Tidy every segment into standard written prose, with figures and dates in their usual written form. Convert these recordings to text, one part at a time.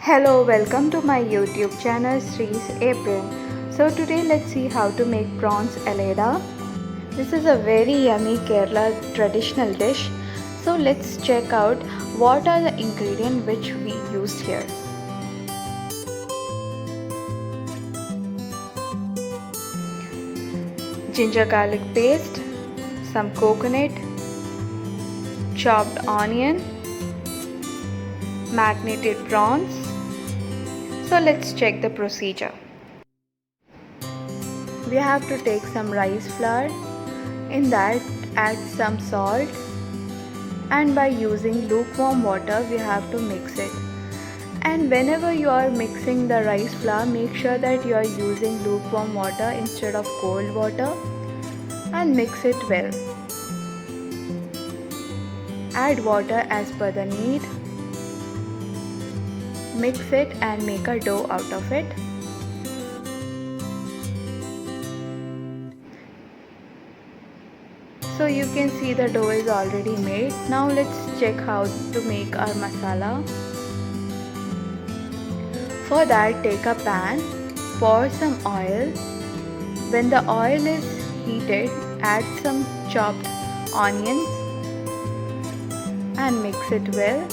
Hello, welcome to my YouTube channel Sri's Apron. So today let's see how to make prawns eleda. This is a very yummy Kerala traditional dish. So let's check out what are the ingredients which we used here. Ginger garlic paste, some coconut, chopped onion, marinated prawns. So let's check the procedure. We have to take some rice flour. In that add some salt, and by using lukewarm water we have to mix it. And whenever you are mixing the rice flour, make sure that you are using lukewarm water instead of cold water, and mix it well. Add water as per the need. Mix it and make a dough out of it. So you can see the dough is already made. Now let's check how to make our masala. For that, take a pan, pour some oil. When the oil is heated, add some chopped onions and mix it well.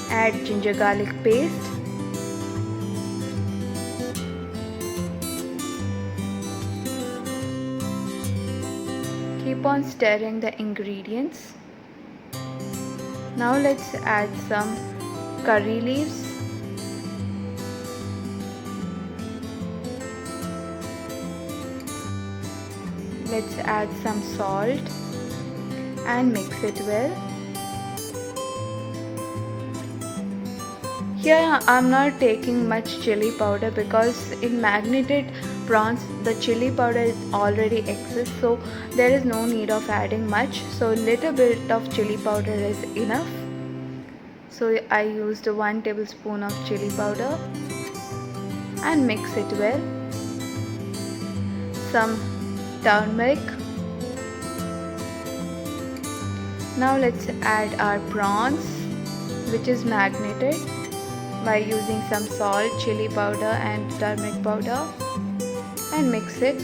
Add ginger garlic paste. Keep on stirring the ingredients. Now let's add some curry leaves. Let's add some salt and mix it well. Here I'm not taking much chili powder because in marinated prawns the chili powder is already exists, so there is no need of adding much. So little bit of chili powder is enough. So I used 1 tablespoon of chili powder and mix it well. Some turmeric. Now let's add our prawns, which is marinated, by using some salt, chili powder and turmeric powder, and mix it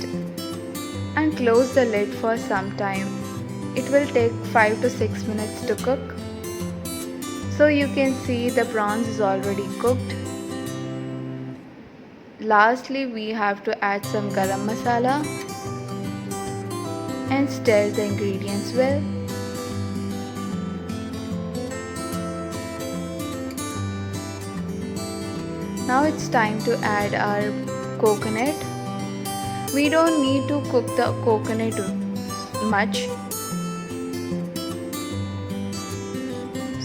and close the lid for some time. It will take 5 to 6 minutes to cook. So you can see the prawns is already cooked. Lastly, we have to add some garam masala and stir the ingredients well. Now it's time to add our coconut. We don't need to cook the coconut much.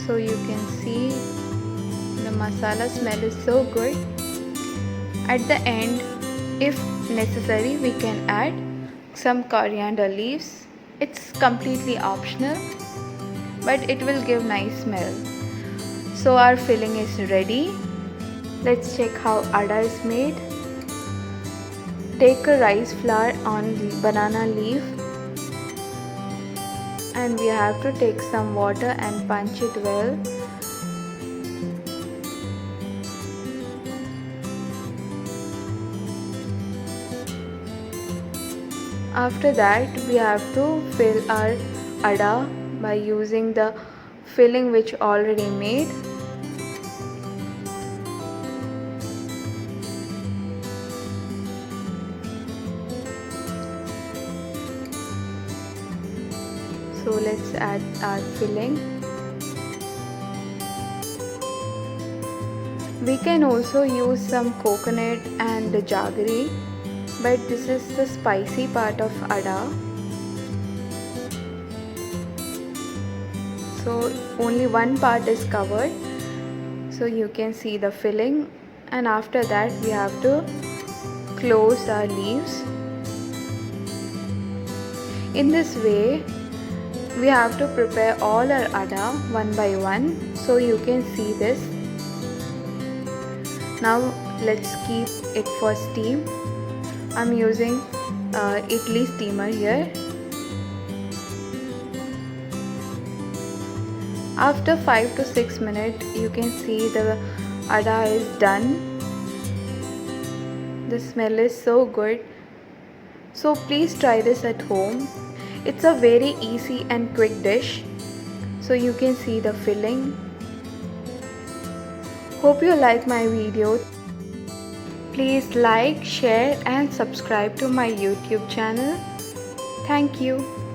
So you can see the masala smell is so good. At the end, if necessary, we can add some coriander leaves. It's completely optional, but it will give nice smell. So our filling is ready. Let's check how ada is made. Take a rice flour on the banana leaf, and we have to take some water and punch it well. After that, we have to fill our ada by using the filling which already made. So let's add our filling. We can also use some coconut and jaggery, but this is the spicy part of ada. So only one part is covered. So you can see the filling, and after that we have to close our leaves. In this way, we have to prepare all our ada one by one, so you can see this. Now let's keep it for steam. I'm using Italy steamer here. After 5 to 6 minutes, you can see the ada is done. The smell is so good. So please try this at home. It's a very easy and quick dish. So you can see the filling. Hope you like my video. Please like, share and subscribe to my YouTube channel. Thank you.